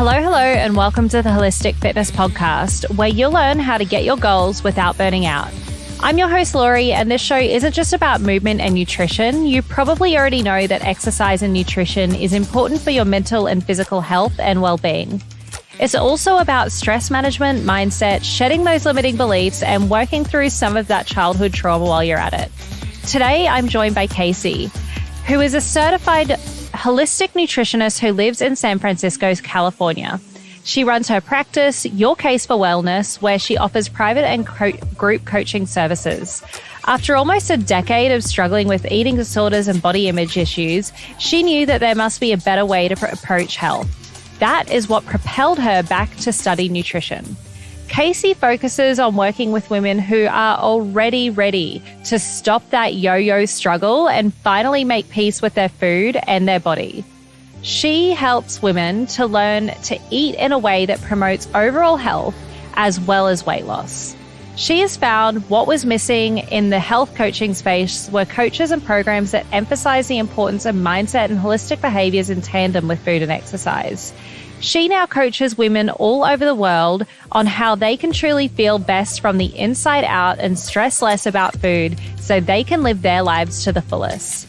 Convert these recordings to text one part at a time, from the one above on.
Hello, and welcome to the Holistic Fitness Podcast, where you'll learn how to get your goals without burning out. I'm your host, Laurie, and this show isn't just about movement and nutrition. You probably already know that exercise and nutrition is important for your mental and physical health and well-being. It's also about stress management, mindset, shedding those limiting beliefs, and working through some of that childhood trauma while you're at it. Today, I'm joined by Casey, who is a certified holistic nutritionist who lives in San Francisco, California. She runs her practice, Your Case for Wellness, where she offers private and group coaching services. After almost a decade of struggling with eating disorders and body image issues, she knew that there must be a better way to approach health. That is what propelled her back to study nutrition. Casey focuses on working with women who are already ready to stop that yo-yo struggle and finally make peace with their food and their body. She helps women to learn to eat in a way that promotes overall health as well as weight loss. She has found what was missing in the health coaching space were coaches and programs that emphasize the importance of mindset and holistic behaviors in tandem with food and exercise. She now coaches women all over the world on how they can truly feel best from the inside out and stress less about food so they can live their lives to the fullest.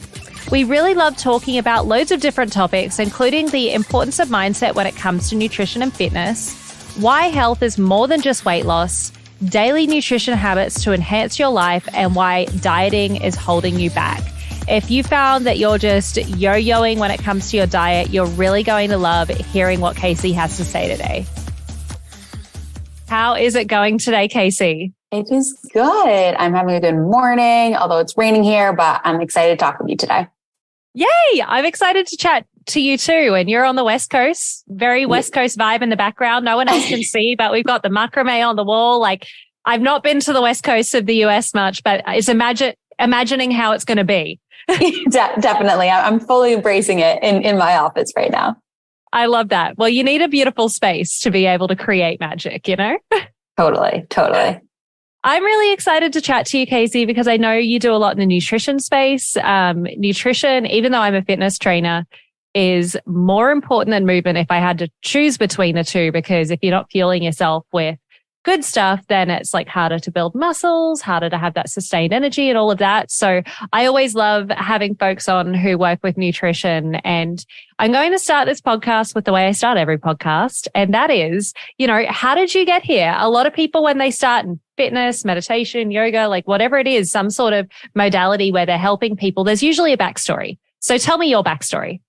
We really love talking about loads of different topics, including the importance of mindset when it comes to nutrition and fitness, why health is more than just weight loss, daily nutrition habits to enhance your life, and why dieting is holding you back. If you found that you're just yo-yoing when it comes to your diet, you're really going to love hearing what Casey has to say today. How is it going today, Casey? It is good. I'm having a good morning, although it's raining here, but I'm excited to talk with you today. Yay! I'm excited to chat to you too. And you're on the West Coast, very West Coast vibe in the background. No one else can see, but we've got the macrame on the wall. Like, I've not been to the West Coast of the US much, but it's imagining how it's going to be. Definitely. I'm fully embracing it in my office right now. I love that. Well, you need a beautiful space to be able to create magic, you know? Totally. I'm really excited to chat to you, Casey, because I know you do a lot in the nutrition space. Nutrition, even though I'm a fitness trainer, is more important than movement if I had to choose between the two, because if you're not fueling yourself with good stuff, then it's like harder to build muscles, harder to have that sustained energy and all of that. So I always love having folks on who work with nutrition. And I'm going to start this podcast with the way I start every podcast. And that is, how did you get here? A lot of people, when they start in fitness, meditation, yoga, like whatever it is, some sort of modality where they're helping people, there's usually a backstory. So tell me your backstory.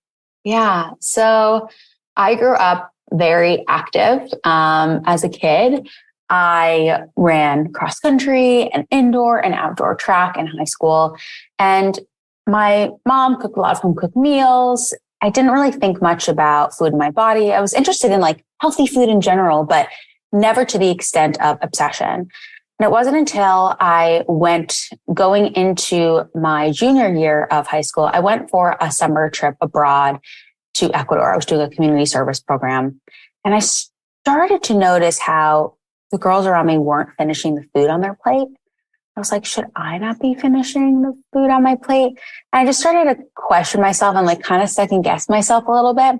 Yeah. So I grew up very active as a kid. I ran cross country and indoor and outdoor track in high school. And my mom cooked a lot of home cooked meals. I didn't really think much about food in my body. I was interested in like healthy food in general, but never to the extent of obsession. And it wasn't until I going into my junior year of high school, I went for a summer trip abroad to Ecuador. I was doing a community service program. And I started to notice how the girls around me weren't finishing the food on their plate. I was like, should I not be finishing the food on my plate? And I just started to question myself and like kind of second guess myself a little bit.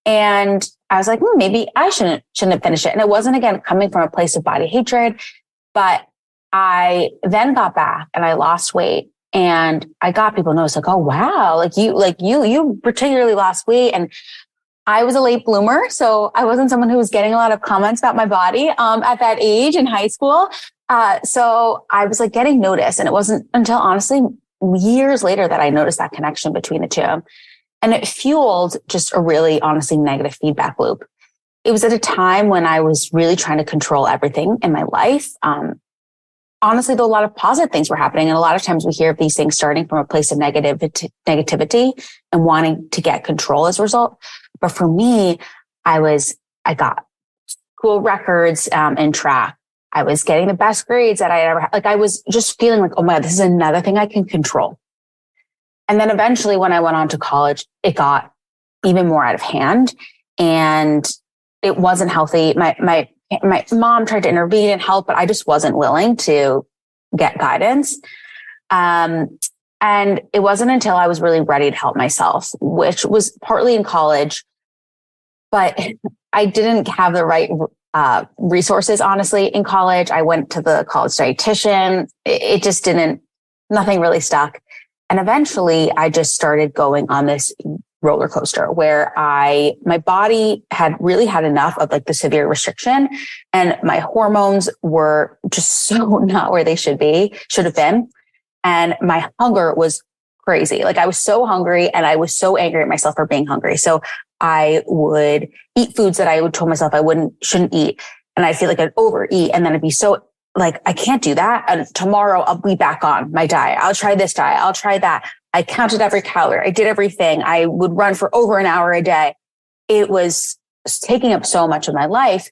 And I was like, maybe I shouldn't finish it. And it wasn't, again, coming from a place of body hatred, but I then got back and I lost weight. And I got people notice like, oh, wow, you particularly lost weight. And I was a late bloomer, so I wasn't someone who was getting a lot of comments about my body at that age in high school. So I was like getting noticed. And it wasn't until honestly years later that I noticed that connection between the two. And it fueled just a really honestly negative feedback loop. It was at a time when I was really trying to control everything in my life. Honestly, though, a lot of positive things were happening. And a lot of times we hear of these things starting from a place of negativity and wanting to get control as a result. But for me, I got school records in track. I was getting the best grades that I ever had. Like I was just feeling like, oh my God, this is another thing I can control. And then eventually when I went on to college, it got even more out of hand and it wasn't healthy. My mom tried to intervene and help, but I just wasn't willing to get guidance. And it wasn't until I was really ready to help myself, which was partly in college, but I didn't have the right resources, honestly, in college. I went to the college dietitian. It just nothing really stuck. And eventually I just started going on this roller coaster where my body had really had enough of like the severe restriction, and my hormones were just so not where they should have been. And my hunger was crazy. Like I was so hungry and I was so angry at myself for being hungry. So I would eat foods that I would tell myself shouldn't eat. And I feel like I'd overeat. And then I'd be so like, I can't do that. And tomorrow I'll be back on my diet. I'll try this diet. I'll try that. I counted every calorie. I did everything. I would run for over an hour a day. It was taking up so much of my life.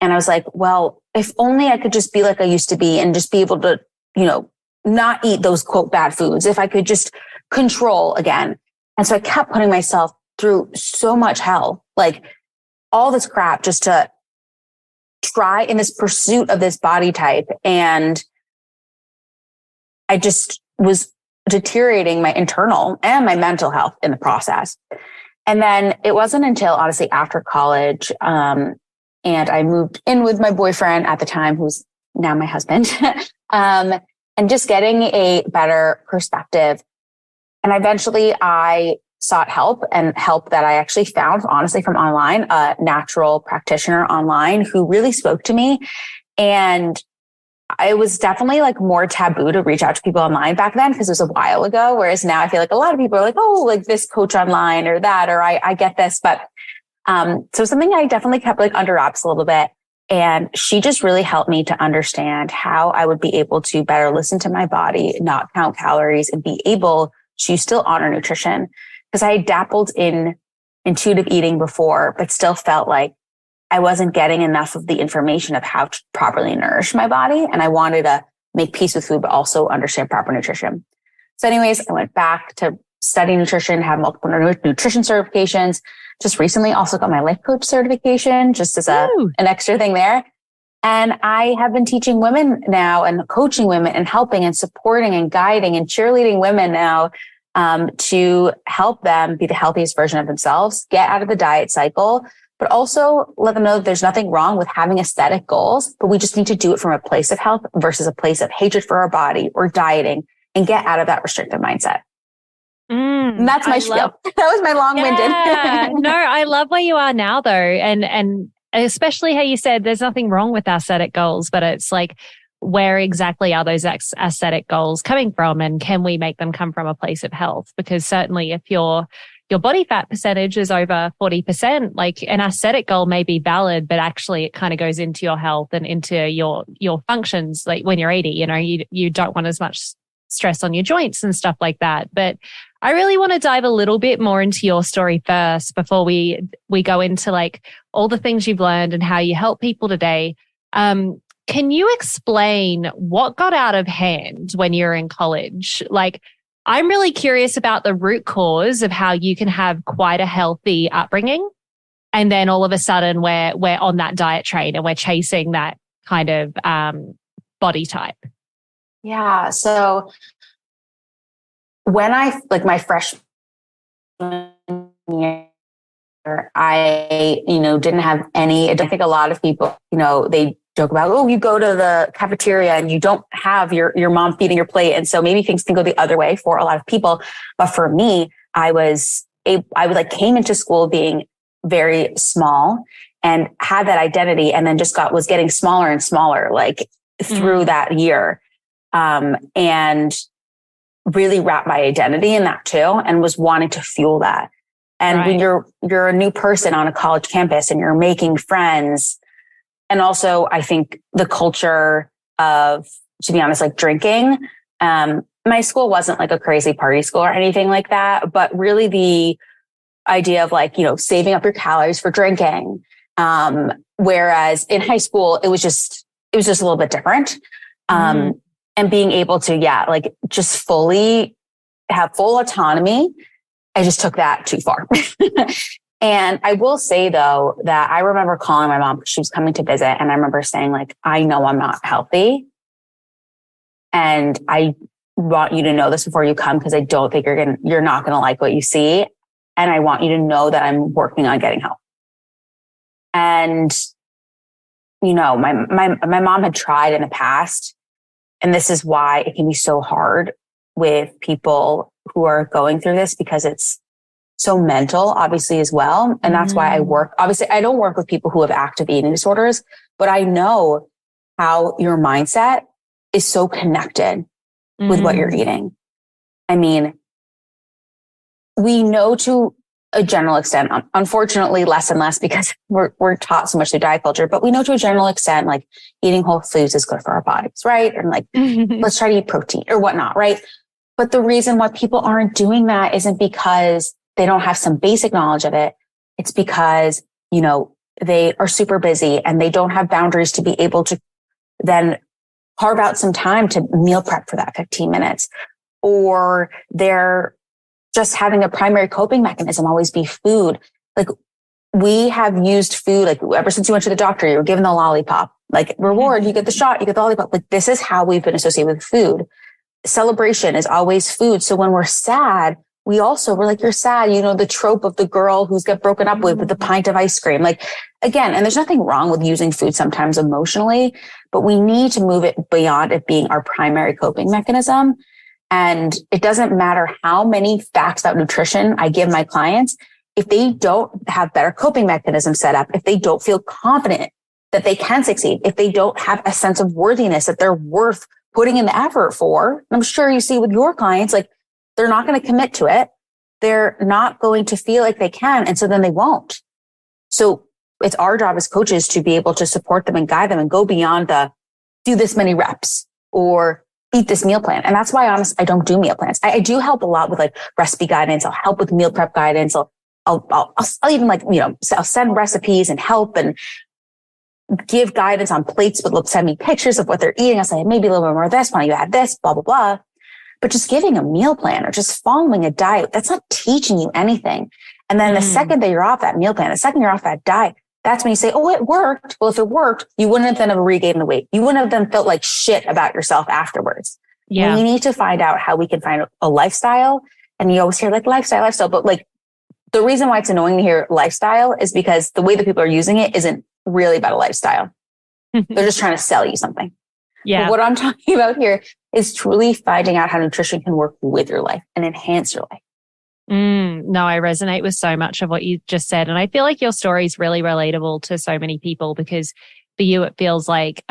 And I was like, well, if only I could just be like I used to be and just be able to, not eat those quote bad foods. If I could just control again. And so I kept putting myself through so much hell, like all this crap just to try in this pursuit of this body type. And I just was deteriorating my internal and my mental health in the process. And then it wasn't until honestly after college, and I moved in with my boyfriend at the time, who's now my husband, and just getting a better perspective. And eventually I sought help, and help that I actually found honestly from online, a natural practitioner online who really spoke to me. And it was definitely like more taboo to reach out to people online back then because it was a while ago. Whereas now I feel like a lot of people are like, oh, like this coach online or that, or I get this. But, so something I definitely kept like under wraps a little bit. And she just really helped me to understand how I would be able to better listen to my body, not count calories, and be able to still honor nutrition. Because I had dabbled in intuitive eating before, but still felt like I wasn't getting enough of the information of how to properly nourish my body. And I wanted to make peace with food, but also understand proper nutrition. So anyways, I went back to study nutrition, have multiple nutrition certifications. Just recently also got my life coach certification, just as an extra thing there. And I have been teaching women now and coaching women and helping and supporting and guiding and cheerleading women now to help them be the healthiest version of themselves, get out of the diet cycle, but also let them know that there's nothing wrong with having aesthetic goals, but we just need to do it from a place of health versus a place of hatred for our body or dieting, and get out of that restrictive mindset. And that's my spiel. That was my long-winded. No, I love where you are now though. And especially how you said there's nothing wrong with aesthetic goals, but it's like, where exactly are those aesthetic goals coming from, and can we make them come from a place of health? Because certainly if your body fat percentage is over 40%, like an aesthetic goal may be valid, but actually it kind of goes into your health and into your functions. Like when you're 80, you don't want as much stress on your joints and stuff like that. But I really want to dive a little bit more into your story first before we go into like all the things you've learned and how you help people today. Can you explain what got out of hand when you were in college? Like, I'm really curious about the root cause of how you can have quite a healthy upbringing, and then all of a sudden we're on that diet train and we're chasing that kind of body type. Yeah. So when my freshman year, I, didn't have any, I think a lot of people, they joke about, oh, you go to the cafeteria and you don't have your mom feeding your plate. And so maybe things can go the other way for a lot of people. But for me, I came into school being very small and had that identity, and then just was getting smaller and smaller, like through that year. And really wrapped my identity in that too, and was wanting to fuel that. And when you're a new person on a college campus and you're making friends, and also I think the culture of, to be honest, like drinking, my school wasn't like a crazy party school or anything like that, but really the idea of like, saving up your calories for drinking. Whereas in high school, it was just a little bit different. And being able to, just fully have full autonomy, I just took that too far. And I will say though, that I remember calling my mom because she was coming to visit. And I remember saying like, I know I'm not healthy. And I want you to know this before you come, because I don't think you're not going to like what you see. And I want you to know that I'm working on getting help. And, my mom had tried in the past, and this is why it can be so hard with people who are going through this, because it's so mental, obviously, as well. And that's why obviously, I don't work with people who have active eating disorders, but I know how your mindset is so connected with what you're eating. I mean, we know to a general extent, unfortunately less and less, because we're taught so much through diet culture, but we know to a general extent, like eating whole foods is good for our bodies, right? And like, let's try to eat protein or whatnot, right? But the reason why people aren't doing that isn't because they don't have some basic knowledge of it. It's because, they are super busy and they don't have boundaries to be able to then carve out some time to meal prep for that 15 minutes. Or they're just having a primary coping mechanism always be food. Like, we have used food, like ever since you went to the doctor, you were given the lollipop, like reward, you get the shot, you get the lollipop. Like, this is how we've been associated with food. Celebration is always food. So when we're sad, we're like, you're sad, the trope of the girl who's got broken up with the pint of ice cream. Like, again, and there's nothing wrong with using food sometimes emotionally, but we need to move it beyond it being our primary coping mechanism. And it doesn't matter how many facts about nutrition I give my clients. If they don't have better coping mechanisms set up, if they don't feel confident that they can succeed, if they don't have a sense of worthiness that they're worth putting in the effort for, I'm sure you see with your clients, like, they're not going to commit to it. They're not going to feel like they can. And so then they won't. So it's our job as coaches to be able to support them and guide them and go beyond the do this many reps or eat this meal plan. And that's why, honestly, I don't do meal plans. I do help a lot with like recipe guidance. I'll help with meal prep guidance. I'll even I'll send recipes and help and give guidance on plates, but they'll send me pictures of what they're eating. I'll say, maybe a little bit more of this, why don't you add this, blah, blah, blah. But just giving a meal plan or just following a diet, that's not teaching you anything. And then the second that you're off that meal plan, the second you're off that diet, that's when you say, oh, it worked. Well, if it worked, you wouldn't have then have regained the weight. You wouldn't have then felt like shit about yourself afterwards. Yeah. We need to find out how we can find a lifestyle. And you always hear like lifestyle, but like the reason why it's annoying to hear lifestyle is because the way that people are using it isn't really about a lifestyle. They're just trying to sell you something. Yeah. But what I'm talking about here is truly finding out how nutrition can work with your life and enhance your life. No, I resonate with so much of what you just said. And I feel like your story is really relatable to so many people, because for you, it feels like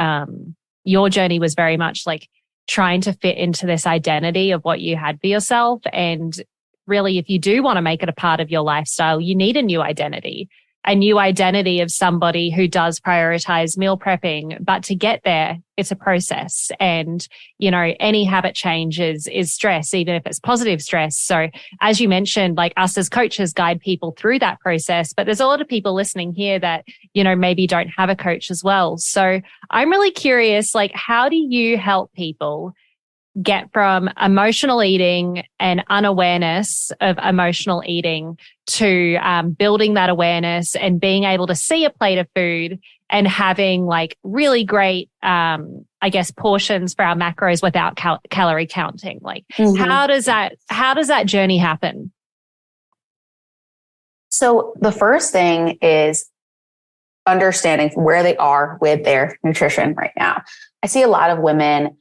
your journey was very much like trying to fit into this identity of what you had for yourself. And really, if you do want to make it a part of your lifestyle, you need a new identity of somebody who does prioritize meal prepping. But to get there, it's a process. And, any habit change is stress, even if it's positive stress. So as you mentioned, like us as coaches guide people through that process, but there's a lot of people listening here that, maybe don't have a coach as well. So I'm really curious, like, how do you help people get from emotional eating and unawareness of emotional eating to building that awareness and being able to see a plate of food and having like really great, portions for our macros without calorie counting? Like, how does that journey happen? So the first thing is understanding where they are with their nutrition right now. I see a lot of women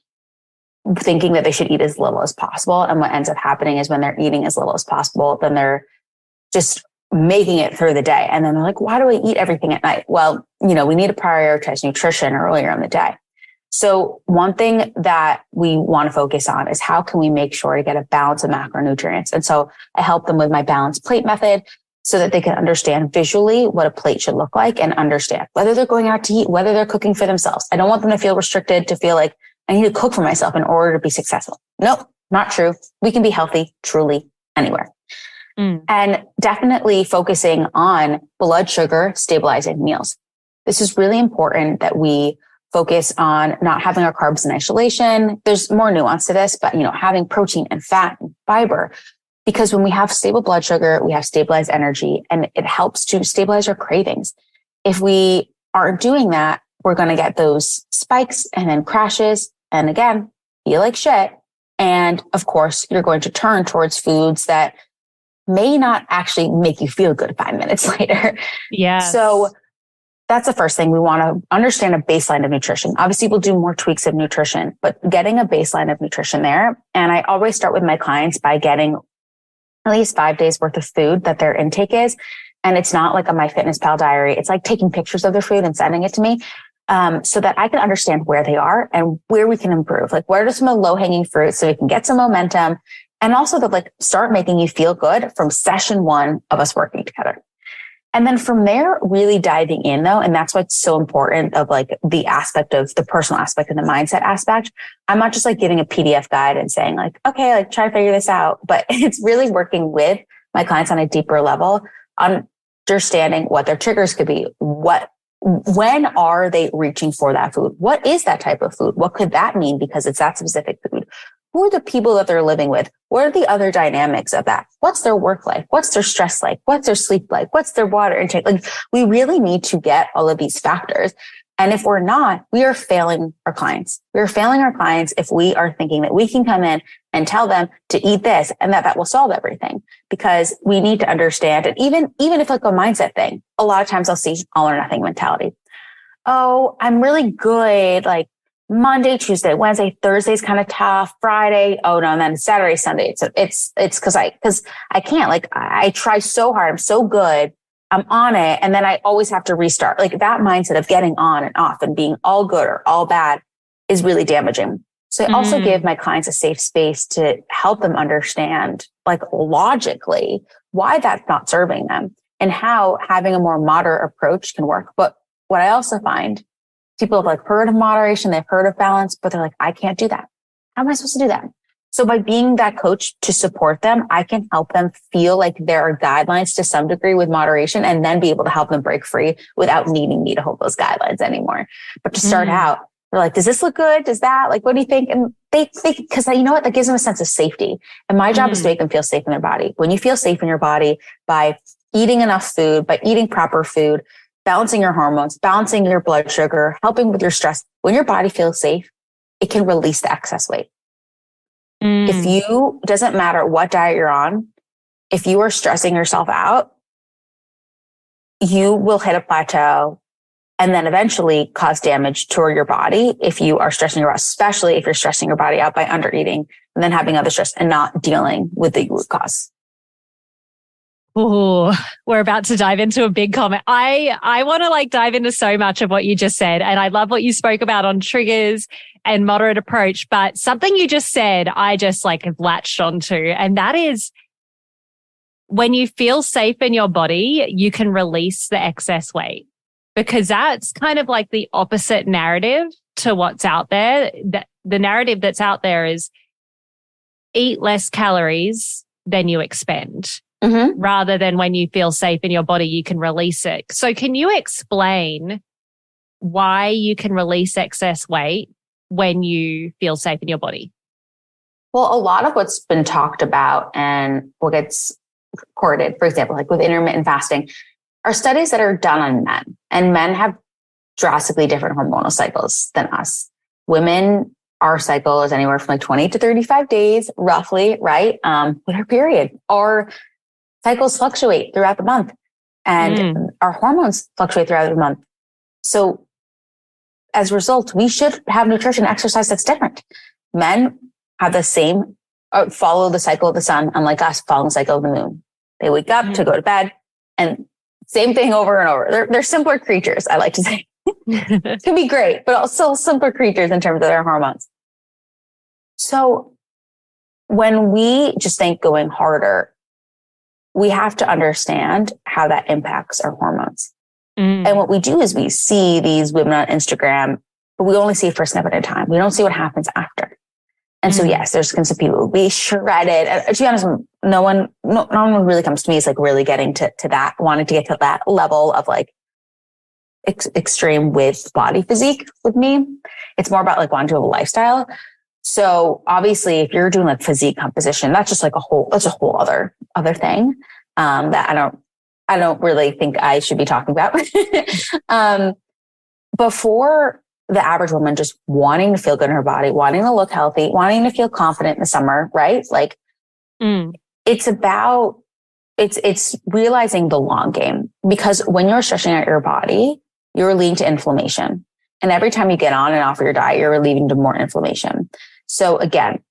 thinking that they should eat as little as possible. And what ends up happening is when they're eating as little as possible, then they're just making it through the day. And then they're like, why do I eat everything at night? Well, we need to prioritize nutrition earlier in the day. So one thing that we want to focus on is how can we make sure to get a balance of macronutrients? And so I help them with my balanced plate method so that they can understand visually what a plate should look like and understand whether they're going out to eat, whether they're cooking for themselves. I don't want them to feel restricted, to feel like I need to cook for myself in order to be successful. Nope, not true. We can be healthy truly anywhere. And definitely focusing on blood sugar stabilizing meals. This is really important that we focus on not having our carbs in isolation. There's more nuance to this, but having protein and fat and fiber, because when we have stable blood sugar, we have stabilized energy, and it helps to stabilize our cravings. If we aren't doing that, we're going to get those spikes and then crashes. And again, feel like shit. And of course, you're going to turn towards foods that may not actually make you feel good 5 minutes later. Yeah. So that's the first thing. We want to understand a baseline of nutrition. Obviously, we'll do more tweaks of nutrition, but getting a baseline of nutrition there. And I always start with my clients by getting at least 5 days worth of food that their intake is. And it's not like a MyFitnessPal diary. It's like taking pictures of their food and sending it to me, so that I can understand where they are and where we can improve. Like, where are some of the low hanging fruit so we can get some momentum, and also that like start making you feel good from session 1 of us working together. And then from there, really diving in though. And that's why it's so important of like the aspect of the personal aspect and the mindset aspect. I'm not just like giving a PDF guide and saying like, okay, like try to figure this out, but it's really working with my clients on a deeper level, understanding what their triggers could be. When are they reaching for that food? What is that type of food? What could that mean because it's that specific food? Who are the people that they're living with? What are the other dynamics of that? What's their work like? What's their stress like? What's their sleep like? What's their water intake? Like, we really need to get all of these factors. And if we're not, we are failing our clients. We are failing our clients if we are thinking that we can come in and tell them to eat this and that will solve everything, because we need to understand. And even if like a mindset thing, a lot of times I'll see all or nothing mentality. Oh, I'm really good. Like, Monday, Tuesday, Wednesday, Thursday's kind of tough. Friday, oh no, and then Saturday, Sunday. It's because I can't. Like, I try so hard. I'm so good. I'm on it, and then I always have to restart. Like, that mindset of getting on and off and being all good or all bad is really damaging. So I also give my clients a safe space to help them understand, like, logically why that's not serving them and how having a more moderate approach can work. But what I also find, people have like heard of moderation, they've heard of balance, but they're like, I can't do that. How am I supposed to do that? So by being that coach to support them, I can help them feel like there are guidelines to some degree with moderation, and then be able to help them break free without needing me to hold those guidelines anymore. But to start out, they're like, does this look good? Does that? Like, what do you think? And they because you know what? That gives them a sense of safety. And my job is to make them feel safe in their body. When you feel safe in your body by eating enough food, by eating proper food, balancing your hormones, balancing your blood sugar, helping with your stress. When your body feels safe, it can release the excess weight. If you, doesn't matter what diet you're on, if you are stressing yourself out, you will hit a plateau and then eventually cause damage to your body if you are stressing your body, especially if you're stressing your body out by under eating and then having other stress and not dealing with the root cause. Oh, we're about to dive into a big comment. I want to like dive into so much of what you just said. And I love what you spoke about on triggers and moderate approach. But something you just said, I just like have latched onto. And that is, when you feel safe in your body, you can release the excess weight, because that's kind of like the opposite narrative to what's out there. The narrative that's out there is eat less calories than you expend. Rather than when you feel safe in your body, you can release it. So can you explain why you can release excess weight when you feel safe in your body? Well, a lot of what's been talked about and what gets recorded, for example, like with intermittent fasting, are studies that are done on men, and men have drastically different hormonal cycles than us. Women, our cycle is anywhere from like 20 to 35 days, roughly, right? With our period. Our cycles fluctuate throughout the month, and our hormones fluctuate throughout the month. So as a result, we should have nutrition exercise that's different. Men have the same, follow the cycle of the sun, unlike us following the cycle of the moon. They wake up to go to bed, and same thing over and over. They're simpler creatures, I like to say. Can be great, but also simpler creatures in terms of their hormones. So when we just think going harder, we have to understand how that impacts our hormones. And what we do is we see these women on Instagram, but we only see a first step at a time. We don't see what happens after. And so, yes, there's going to be people who be shredded. And to be honest, no one who really comes to me is like really getting to that, wanting to get to that level of like extreme with body physique with me. It's more about like wanting to have a lifestyle. So obviously if you're doing like physique composition, that's just like that's a whole other thing, that I don't really think I should be talking about. Before the average woman just wanting to feel good in her body, wanting to look healthy, wanting to feel confident in the summer, right? Like it's realizing the long game, because when you're stretching out your body, you're leading to inflammation. And every time you get on and off your diet, you're leading to more inflammation. So again,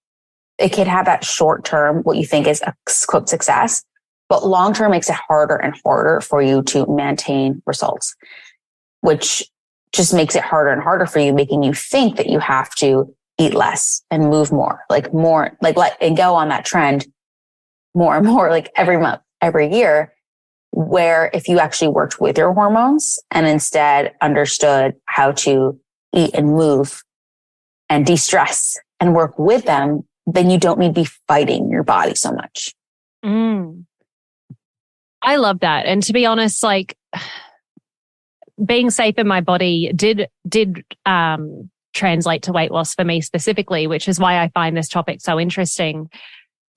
it can have that short term, what you think is a quote success, but long term makes it harder and harder for you to maintain results, which just makes it harder and harder for you, making you think that you have to eat less and move more, and go on that trend more and more, like every month, every year, where if you actually worked with your hormones and instead understood how to eat and move and de-stress and work with them, then you don't need to be fighting your body so much. I love that. And to be honest, like being safe in my body did translate to weight loss for me specifically, which is why I find this topic so interesting.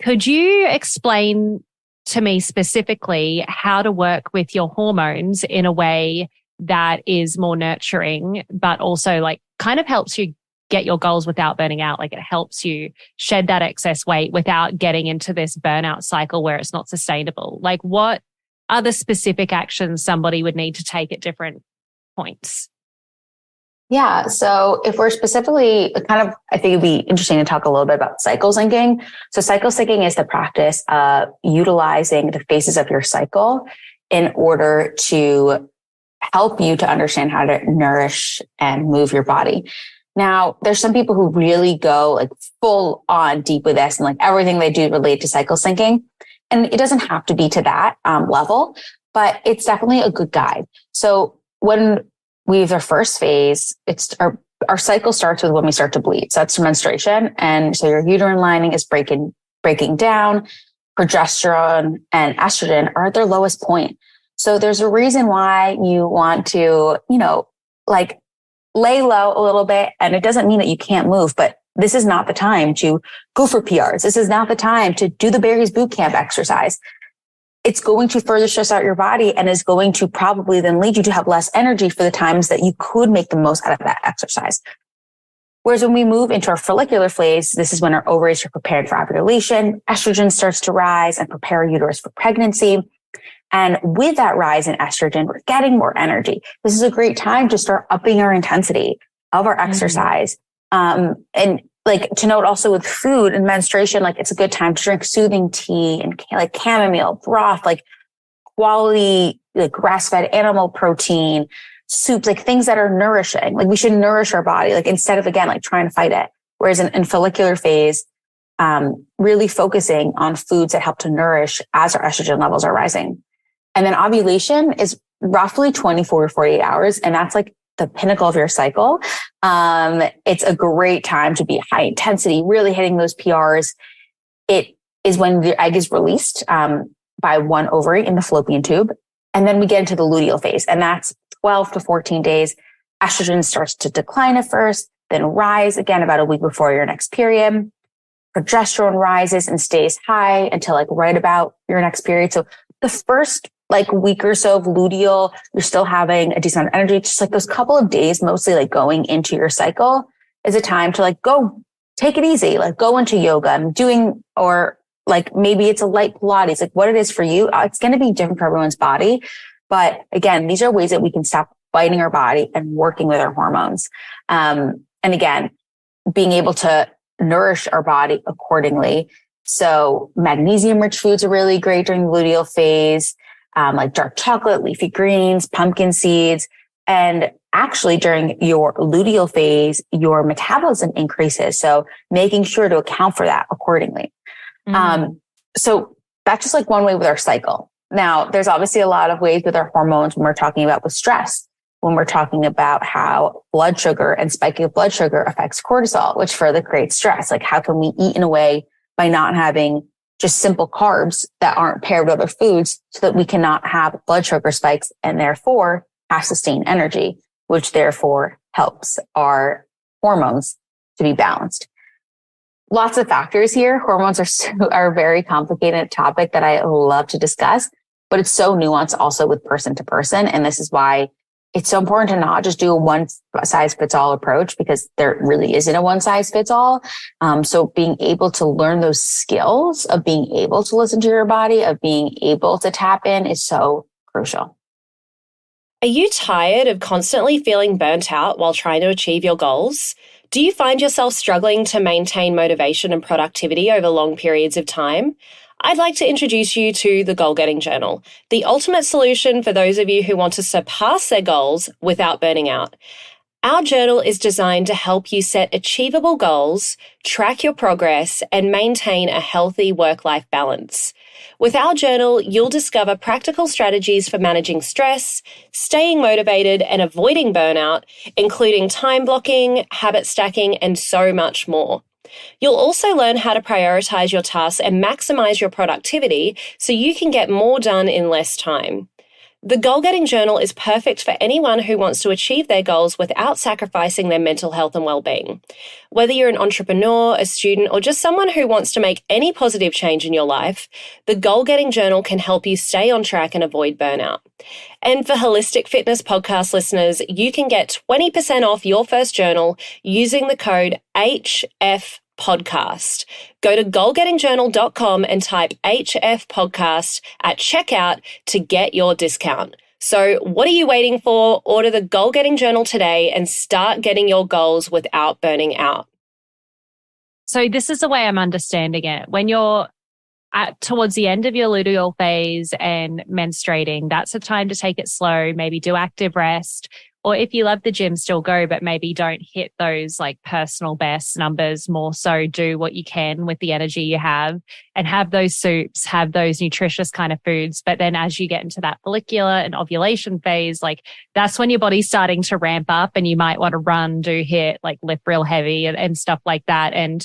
Could you explain to me specifically how to work with your hormones in a way that is more nurturing, but also like kind of helps you get your goals without burning out? Like it helps you shed that excess weight without getting into this burnout cycle where it's not sustainable. Like what are the specific actions somebody would need to take at different points? Yeah. So if we're specifically I think it'd be interesting to talk a little bit about cycle syncing. So cycle syncing is the practice of utilizing the phases of your cycle in order to help you to understand how to nourish and move your body. Now, there's some people who really go like full on deep with this and like everything they do relate to cycle syncing. And it doesn't have to be to that level, but it's definitely a good guide. So when we have our first phase, it's our cycle starts with when we start to bleed. So that's menstruation. And so your uterine lining is breaking down. Progesterone and estrogen are at their lowest point. So there's a reason why you want to, like lay low a little bit. And it doesn't mean that you can't move, but this is not the time to go for PRs. This is not the time to do the Barry's boot camp exercise. It's going to further stress out your body and is going to probably then lead you to have less energy for the times that you could make the most out of that exercise. Whereas when we move into our follicular phase, this is when our ovaries are prepared for ovulation, estrogen starts to rise and prepare our uterus for pregnancy. And with that rise in estrogen, we're getting more energy. This is a great time to start upping our intensity of our exercise. And like to note also with food and menstruation, like it's a good time to drink soothing tea and like chamomile broth, like quality, like grass-fed animal protein, soups, like things that are nourishing. Like we should nourish our body, like instead of again, like trying to fight it. Whereas in follicular phase, really focusing on foods that help to nourish as our estrogen levels are rising. And then ovulation is roughly 24 to 48 hours. And that's like the pinnacle of your cycle. It's a great time to be high intensity, really hitting those PRs. It is when the egg is released by one ovary in the fallopian tube. And then we get into the luteal phase, and that's 12 to 14 days. Estrogen starts to decline at first, then rise again about a week before your next period. Progesterone rises and stays high until like right about your next period. So the first like week or so of luteal, you're still having a decent amount of energy. Just like those couple of days, mostly like going into your cycle is a time to like go take it easy, like go into yoga and doing, or like maybe it's a light Pilates, like what it is for you. It's going to be different for everyone's body. But again, these are ways that we can stop fighting our body and working with our hormones. And again, being able to nourish our body accordingly. So magnesium rich foods are really great during the luteal phase. Like dark chocolate, leafy greens, pumpkin seeds. And actually during your luteal phase, your metabolism increases. So making sure to account for that accordingly. So that's just like one way with our cycle. Now, there's obviously a lot of ways with our hormones when we're talking about with stress, when we're talking about how blood sugar and spiking of blood sugar affects cortisol, which further creates stress. Like how can we eat in a way by not having just simple carbs that aren't paired with other foods so that we cannot have blood sugar spikes and therefore have sustained energy, which therefore helps our hormones to be balanced. Lots of factors here. Hormones are a very complicated topic that I love to discuss, but it's so nuanced also with person to person. And this is why it's so important to not just do a one size fits all approach, because there really isn't a one size fits all. So being able to learn those skills of being able to listen to your body, of being able to tap in is so crucial. Are you tired of constantly feeling burnt out while trying to achieve your goals? Do you find yourself struggling to maintain motivation and productivity over long periods of time? I'd like to introduce you to the Goal Getting Journal, the ultimate solution for those of you who want to surpass their goals without burning out. Our journal is designed to help you set achievable goals, track your progress, and maintain a healthy work-life balance. With our journal, you'll discover practical strategies for managing stress, staying motivated, and avoiding burnout, including time blocking, habit stacking, and so much more. You'll also learn how to prioritize your tasks and maximize your productivity so you can get more done in less time. The Goal Getting Journal is perfect for anyone who wants to achieve their goals without sacrificing their mental health and well-being. Whether you're an entrepreneur, a student, or just someone who wants to make any positive change in your life, the Goal Getting Journal can help you stay on track and avoid burnout. And for Holistic Fitness podcast listeners, you can get 20% off your first journal using the code HFPodcast. Go to goalgettingjournal.com and type HF podcast at checkout to get your discount. So what are you waiting for? Order the Goal Getting Journal today and start getting your goals without burning out. So this is the way I'm understanding it. When you're towards the end of your luteal phase and menstruating, that's a time to take it slow, maybe do active rest. Or if you love the gym, still go, but maybe don't hit those like personal best numbers. More so do what you can with the energy you have and have those soups, have those nutritious kind of foods. But then as you get into that follicular and ovulation phase, like that's when your body's starting to ramp up and you might want to run, do hit, like lift real heavy and stuff like that. And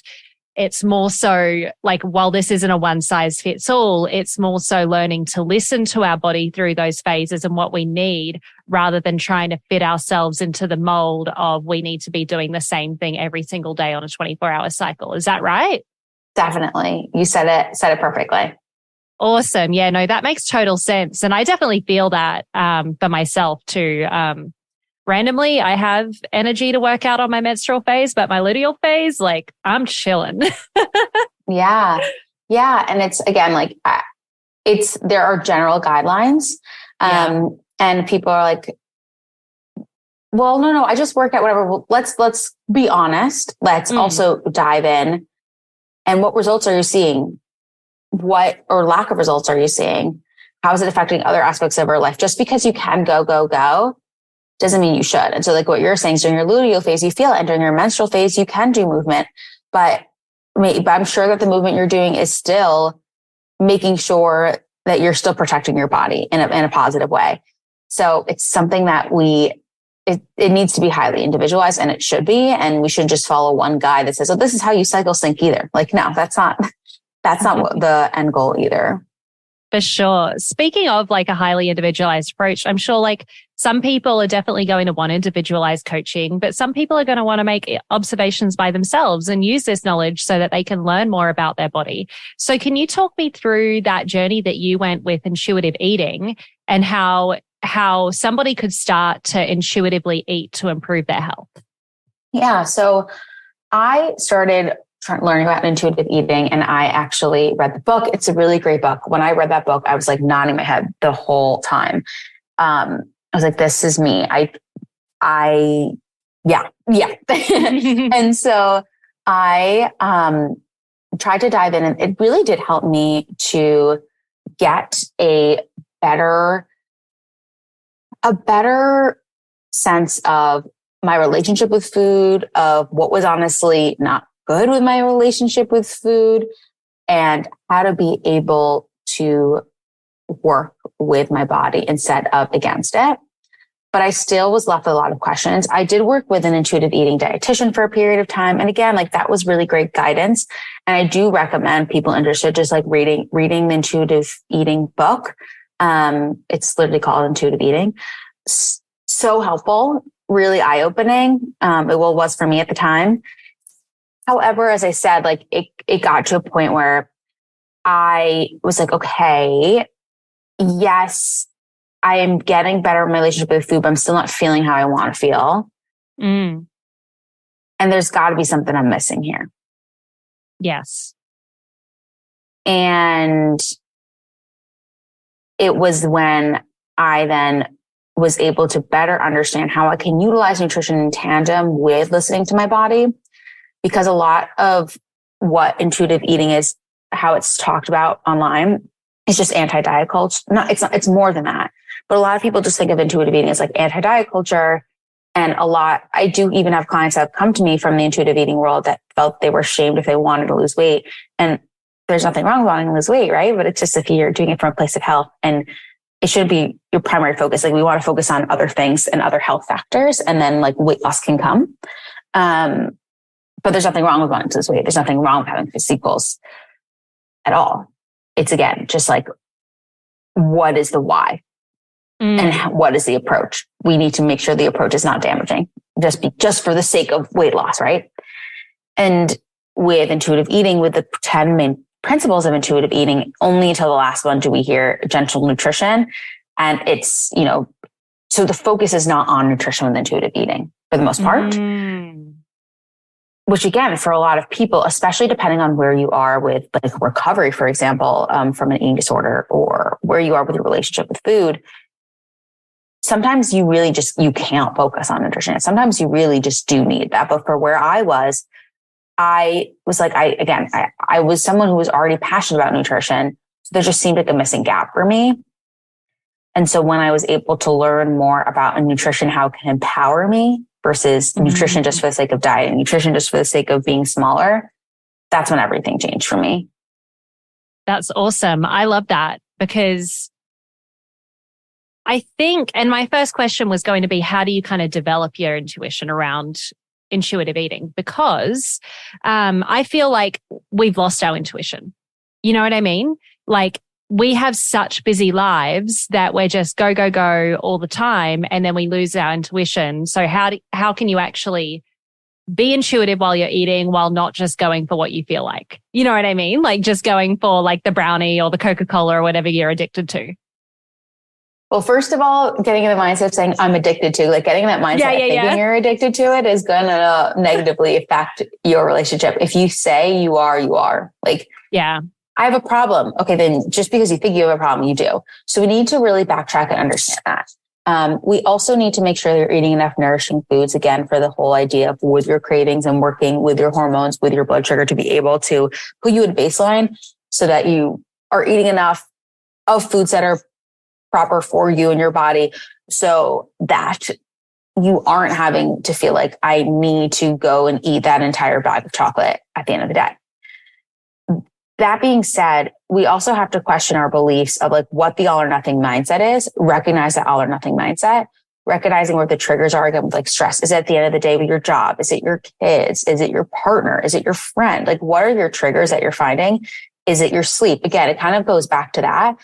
it's more so like, while this isn't a one size fits all, it's more so learning to listen to our body through those phases and what we need, rather than trying to fit ourselves into the mold of we need to be doing the same thing every single day on a 24-hour cycle. Is that right? Definitely. You said it perfectly. Awesome. Yeah, no, that makes total sense. And I definitely feel that for myself too. Randomly, I have energy to work out on my menstrual phase, but my luteal phase, like I'm chilling. Yeah. Yeah. And it's again, like there are general guidelines. And people are like, well, no, I just work out whatever. Well, let's be honest. Let's also dive in. And what results are you seeing? What or lack of results are you seeing? How is it affecting other aspects of our life? Just because you can go doesn't mean you should. And so like what you're saying is during your luteal phase, you feel it. And during your menstrual phase, you can do movement, but I'm sure that the movement you're doing is still making sure that you're still protecting your body in a positive way. So it's something that it needs to be highly individualized, and it should be. And we shouldn't just follow one guide that says, oh, this is how you cycle sync either. Like, no, that's not what the end goal either. For sure. Speaking of like a highly individualized approach, I'm sure like some people are definitely going to want individualized coaching, but some people are going to want to make observations by themselves and use this knowledge so that they can learn more about their body. So can you talk me through that journey that you went with intuitive eating and how somebody could start to intuitively eat to improve their health? Yeah. So I started learning about intuitive eating, and I actually read the book. It's a really great book. When I read that book, I was like nodding my head the whole time. I was like, this is me. Yeah. And so I tried to dive in, and it really did help me to get a better sense of my relationship with food, of what was honestly not good with my relationship with food, and how to be able to work with my body instead of against it. But I still was left with a lot of questions. I did work with an intuitive eating dietitian for a period of time. And again, like that was really great guidance. And I do recommend people interested just like reading the intuitive eating book. It's literally called Intuitive Eating. So helpful, really eye-opening. It was for me at the time. However, as I said, like it got to a point where I was like, okay, yes, I am getting better in my relationship with food, but I'm still not feeling how I want to feel. And there's got to be something I'm missing here. Yes. And it was when I then was able to better understand how I can utilize nutrition in tandem with listening to my body. Because a lot of what intuitive eating is, how it's talked about online, is just anti-diet culture. It's more than that. But a lot of people just think of intuitive eating as like anti-diet culture. And I do even have clients that have come to me from the intuitive eating world that felt they were shamed if they wanted to lose weight. And there's nothing wrong with wanting to lose weight, right? But it's just if you're doing it from a place of health, and it shouldn't be your primary focus. Like we want to focus on other things and other health factors, and then like weight loss can come. But there's nothing wrong with wanting to lose weight. There's nothing wrong with having physique goals at all. It's again, just like, what is the why? And what is the approach? We need to make sure the approach is not damaging, just for the sake of weight loss, right? And with intuitive eating, with the 10 main principles of intuitive eating, only until the last one do we hear gentle nutrition. And it's, so the focus is not on nutrition with intuitive eating for the most part. Which again, for a lot of people, especially depending on where you are with like recovery, for example, from an eating disorder, or where you are with your relationship with food, sometimes you really you can't focus on nutrition. Sometimes you really just do need that. But for where I was like, I was someone who was already passionate about nutrition. So there just seemed like a missing gap for me. And so when I was able to learn more about nutrition, how it can empower me versus nutrition just for the sake of diet and nutrition just for the sake of being smaller, that's when everything changed for me. That's awesome. I love that, because I think, and my first question was going to be, how do you kind of develop your intuition around intuitive eating? Because I feel like we've lost our intuition. You know what I mean? Like we have such busy lives that we're just go, go, go all the time. And then we lose our intuition. So how can you actually be intuitive while you're eating, while not just going for what you feel like? You know what I mean? Like just going for like the brownie or the Coca-Cola or whatever you're addicted to. Well, first of all, getting in the mindset of saying I'm addicted to, like getting in that mindset of thinking you're addicted to it is going to negatively affect your relationship. If you say you are like, I have a problem. Okay, then just because you think you have a problem, you do. So we need to really backtrack and understand that. We also need to make sure you're eating enough nourishing foods, again, for the whole idea of with your cravings and working with your hormones, with your blood sugar, to be able to put you at baseline so that you are eating enough of foods that are proper for you and your body, so that you aren't having to feel like I need to go and eat that entire bag of chocolate at the end of the day. That being said, we also have to question our beliefs of like what the all or nothing mindset is, recognize that all or nothing mindset, recognizing where the triggers are, again, with like stress. Is it at the end of the day with your job? Is it your kids? Is it your partner? Is it your friend? Like, what are your triggers that you're finding? Is it your sleep? Again, it kind of goes back to that.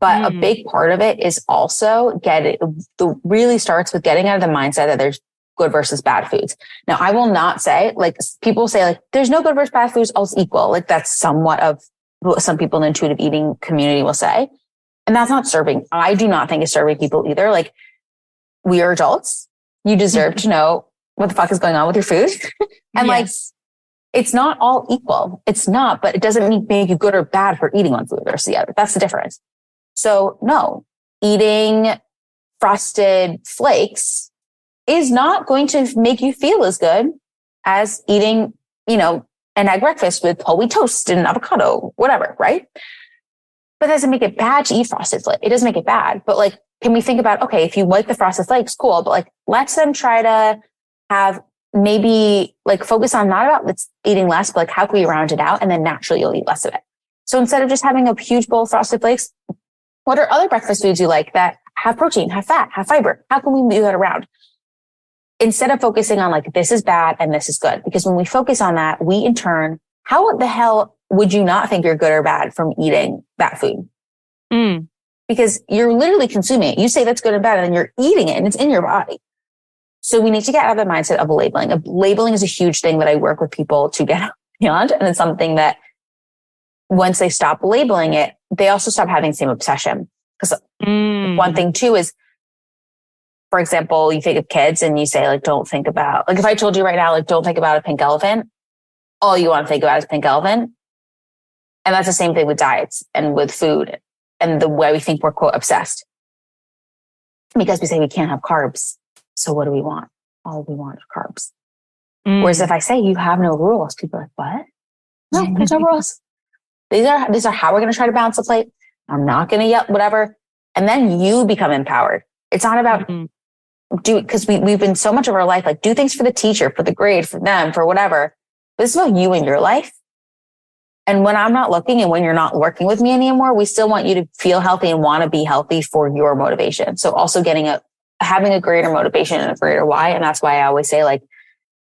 But a big part of it is also really starts with getting out of the mindset that there's good versus bad foods. Now, I will not say, like people say, like there's no good versus bad foods, all's equal. Like that's somewhat of what some people in the intuitive eating community will say. And that's not serving. I do not think it's serving people either. Like we are adults. You deserve to know what the fuck is going on with your food. And like, it's not all equal. It's not, but it doesn't make you good or bad for eating one food versus the other. That's the difference. So no, eating frosted flakes is not going to make you feel as good as eating, an egg breakfast with whole wheat toast and avocado, whatever, right? But it doesn't make it bad to eat frosted flakes. It doesn't make it bad. But like, can we think about, okay, if you like the frosted flakes, cool. But like, let's then try to have maybe like focus on not about let's eating less, but like how can we round it out? And then naturally you'll eat less of it. So instead of just having a huge bowl of frosted flakes, what are other breakfast foods you like that have protein, have fat, have fiber? How can we move that around? Instead of focusing on like, this is bad and this is good. Because when we focus on that, we in turn, how the hell would you not think you're good or bad from eating that food? Because you're literally consuming it. You say that's good or bad and then you're eating it and it's in your body. So we need to get out of the mindset of labeling. Labeling is a huge thing that I work with people to get beyond. And it's something that once they stop labeling it, they also stop having the same obsession. Because one thing too is, for example, you think of kids and you say like, don't think about, like if I told you right now, like don't think about a pink elephant, all you want to think about is pink elephant. And that's the same thing with diets and with food and the way we think we're quote obsessed. because we say we can't have carbs. So what do we want? All we want are carbs. Whereas if I say you have no rules, people are like, what? No, there's no rules. These are how we're going to try to balance the plate. I'm not going to yell, whatever. And then you become empowered. It's not about because we've been so much of our life, like do things for the teacher, for the grade, for them, for whatever. But this is about you and your life. And when I'm not looking and when you're not working with me anymore, we still want you to feel healthy and want to be healthy for your motivation. So also having a greater motivation and a greater why. And that's why I always say, like,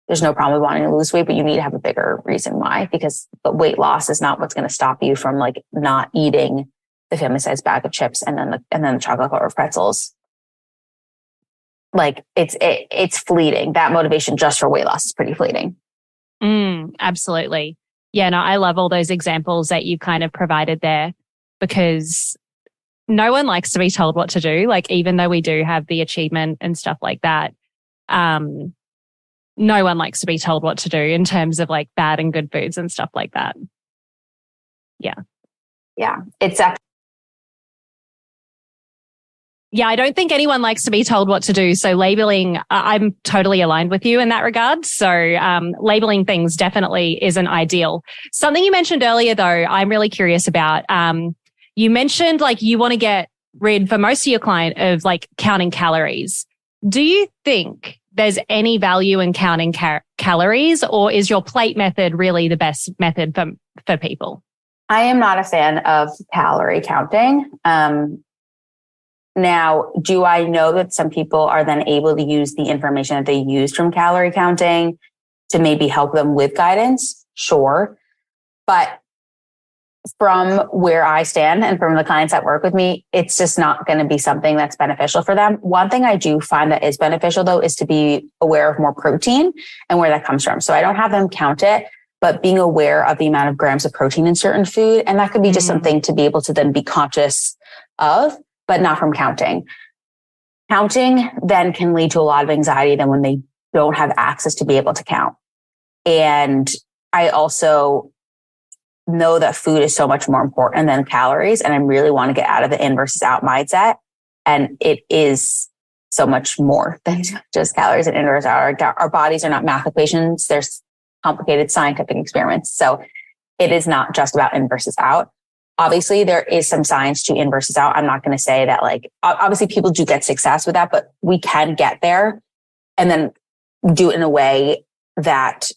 there's no problem with wanting to lose weight, but you need to have a bigger reason why, because the weight loss is not what's going to stop you from like not eating the family size bag of chips and then the chocolate covered pretzels. Like it's fleeting. That motivation just for weight loss is pretty fleeting. Absolutely. Yeah, no, I love all those examples that you kind of provided there, because no one likes to be told what to do. Like, even though we do have the achievement and stuff like that, no one likes to be told what to do in terms of like bad and good foods and stuff like that. Yeah. Yeah. It's actually. Yeah, I don't think anyone likes to be told what to do. So labeling, I'm totally aligned with you in that regard. So labeling things definitely isn't ideal. Something you mentioned earlier, though, I'm really curious about. You mentioned like you want to get rid, for most of your client, of like counting calories. Do you think there's any value in counting calories, or is your plate method really the best method for people? I am not a fan of calorie counting. Now, do I know that some people are then able to use the information that they used from calorie counting to maybe help them with guidance? Sure. But from where I stand and from the clients that work with me, it's just not going to be something that's beneficial for them. One thing I do find that is beneficial, though, is to be aware of more protein and where that comes from. So I don't have them count it, but being aware of the amount of grams of protein in certain food. And that could be just something to be able to then be conscious of, but not from counting. Counting then can lead to a lot of anxiety then when they don't have access to be able to count. And I also know that food is so much more important than calories. And I really want to get out of the in versus out mindset. And it is so much more than just calories and in versus out. Our bodies are not math equations. They're complicated scientific experiments. So it is not just about in versus out. Obviously, there is some science to in versus out. I'm not going to say that, like, obviously people do get success with that, but we can get there and then do it in a way that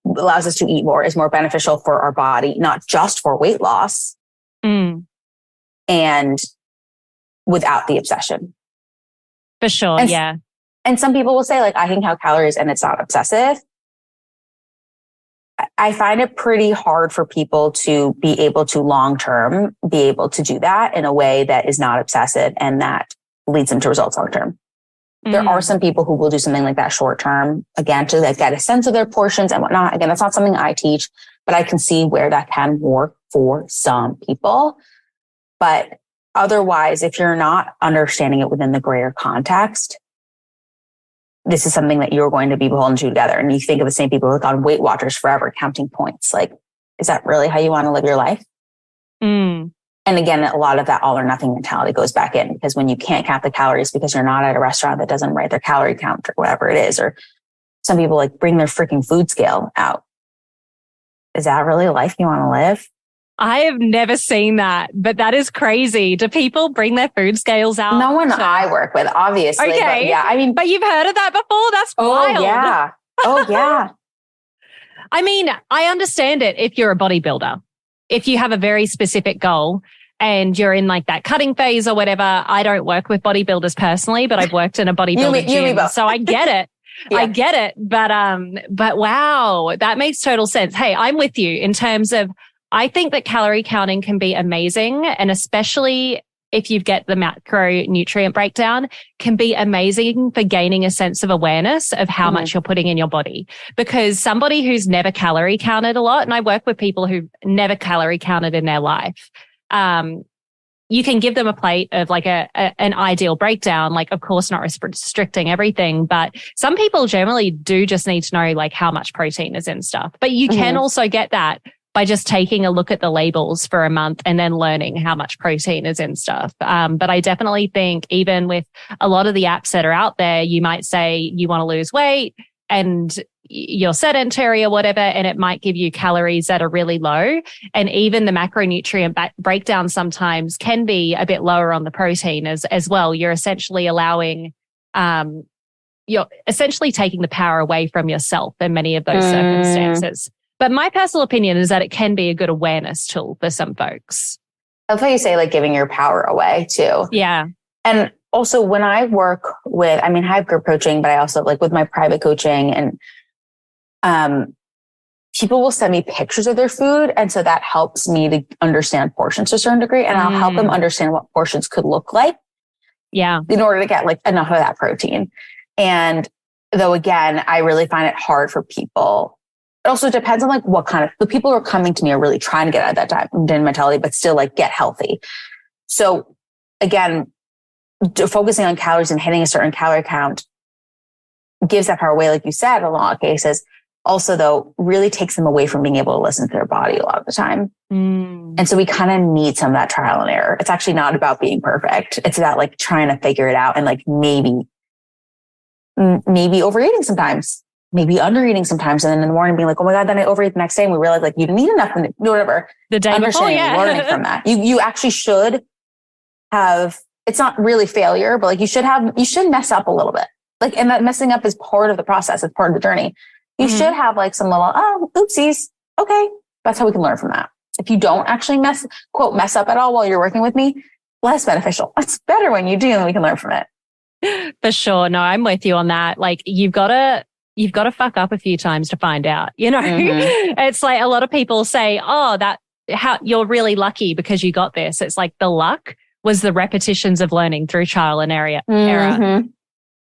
allows us to eat more, is more beneficial for our body, not just for weight loss and without the obsession. For sure. Yeah. And some people will say, like, I can count calories and it's not obsessive. I find it pretty hard for people to be able to long-term be able to do that in a way that is not obsessive and that leads them to results long-term. There are some people who will do something like that short-term, again, to like get a sense of their portions and whatnot. Again, that's not something I teach, but I can see where that can work for some people. But otherwise, if you're not understanding it within the greater context, this is something that you're going to be beholden to together. And you think of the same people who have gone Weight Watchers forever, counting points. Like, is that really how you want to live your life? And again, a lot of that all or nothing mentality goes back in, because when you can't count the calories because you're not at a restaurant that doesn't write their calorie count or whatever it is, or some people like bring their freaking food scale out. Is that really a life you want to live? I have never seen that, but that is crazy. Do people bring their food scales out? No one I work with, obviously. Okay. But yeah, I mean, but you've heard of that before? That's wild. Yeah. Oh, yeah. I mean, I understand it if you're a bodybuilder. If you have a very specific goal and you're in like that cutting phase or whatever. I don't work with bodybuilders personally, but I've worked in a bodybuilding gym. So I get it. Yeah. I get it. But wow, that makes total sense. Hey, I'm with you in terms of, I think that calorie counting can be amazing. And especially if you get the macronutrient breakdown, can be amazing for gaining a sense of awareness of how much you're putting in your body. Because somebody who's never calorie counted a lot, and I work with people who've never calorie counted in their life, you can give them a plate of like an ideal breakdown, like of course not restricting everything, but some people generally do just need to know like how much protein is in stuff. But you can also get that by just taking a look at the labels for a month and then learning how much protein is in stuff. But I definitely think even with a lot of the apps that are out there, you might say you want to lose weight and you're sedentary or whatever, and it might give you calories that are really low. And even the macronutrient breakdown sometimes can be a bit lower on the protein as well. You're essentially you're essentially taking the power away from yourself in many of those circumstances. But my personal opinion is that it can be a good awareness tool for some folks. I love how you say like giving your power away too. Yeah. And also when I work with, I have group coaching, but I also like with my private coaching and people will send me pictures of their food. And so that helps me to understand portions to a certain degree. And I'll help them understand what portions could look like. Yeah. In order to get like enough of that protein. And though, again, I really find it hard for people. It also depends on like what kind of, the people who are coming to me are really trying to get out of that diet mentality, but still like get healthy. So again, focusing on calories and hitting a certain calorie count gives that power away, like you said, in a lot of cases. Also, though, really takes them away from being able to listen to their body a lot of the time. And so we kind of need some of that trial and error. It's actually not about being perfect. It's about like trying to figure it out and like maybe overeating sometimes, maybe undereating sometimes. And then in the morning being like, oh my God, then I overeat the next day. And we realize like you didn't eat enough and whatever. The day before, learning from that. You actually should have, it's not really failure, but like you should mess up a little bit. Like, and that messing up is part of the process. It's part of the journey. You should have like some little, oopsies. Okay. That's how we can learn from that. If you don't actually mess up at all while you're working with me, less beneficial. It's better when you do and we can learn from it. For sure. No, I'm with you on that. Like you've got to fuck up a few times to find out, It's like a lot of people say, you're really lucky because you got this. It's like the luck was the repetitions of learning through trial and error.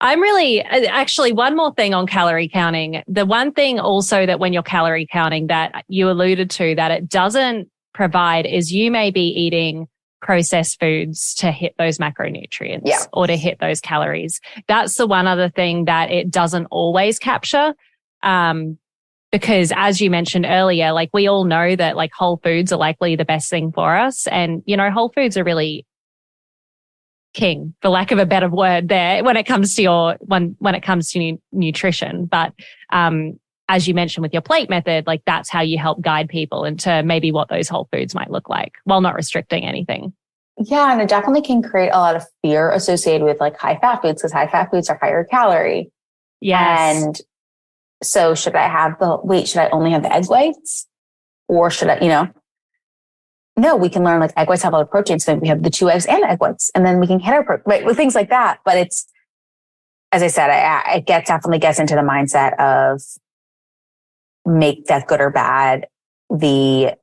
I'm really, actually, one more thing on calorie counting. The one thing also that when you're calorie counting that you alluded to that it doesn't provide is you may be eating processed foods to hit those macronutrients or to hit those calories. That's the one other thing that it doesn't always capture. Because as you mentioned earlier, like we all know that like whole foods are likely the best thing for us. And, whole foods are really king, for lack of a better word there, when it comes to nutrition. But as you mentioned with your plate method, like that's how you help guide people into maybe what those whole foods might look like while not restricting anything. Yeah. And it definitely can create a lot of fear associated with like high fat foods because high fat foods are higher calorie. Yes. And so should I only have the egg whites or should I, no, we can learn like egg whites have a lot of protein. So we have the 2 eggs and egg whites and then we can hit our protein, right? With things like that. But it's, as I said, it definitely gets into the mindset of make that good or bad the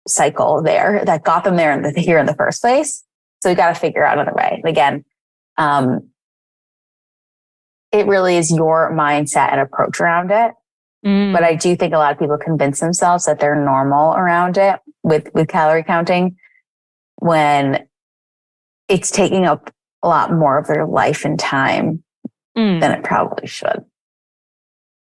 cycle there that got them here in the first place. So we got to figure out another way. And again, it really is your mindset and approach around it. But I do think a lot of people convince themselves that they're normal around it with calorie counting when it's taking up a lot more of their life and time than it probably should.